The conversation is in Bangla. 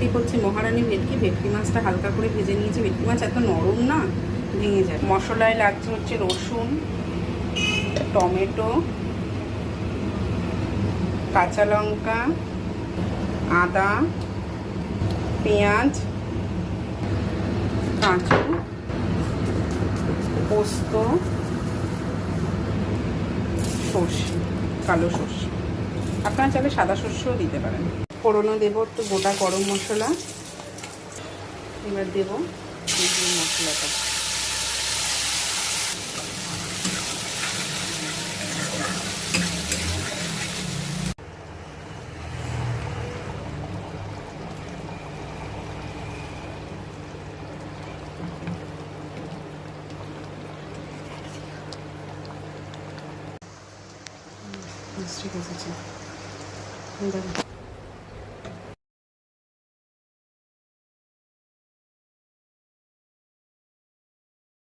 আজকে করছি মহারানী ভেটকি। ভেটকি মাছটা হালকা করে ভেজে নিয়েছি। ভেটকি মাছ এত নরম না, ভেঙে যায়। মশলায় লাগছে হচ্ছে রসুন, টমেটো, কাঁচা লঙ্কা, আদা, পেঁয়াজ, কাঁচু, পোস্ত, সর্ষে, কালো সর্ষে। আপনারা চাইলে সাদা সর্ষেও দিতে পারেন। ফোড়নও দেবো একটু গোটা গরম মশলা। এবার দেবো মশলাটা। ঠিক আছে, দেখো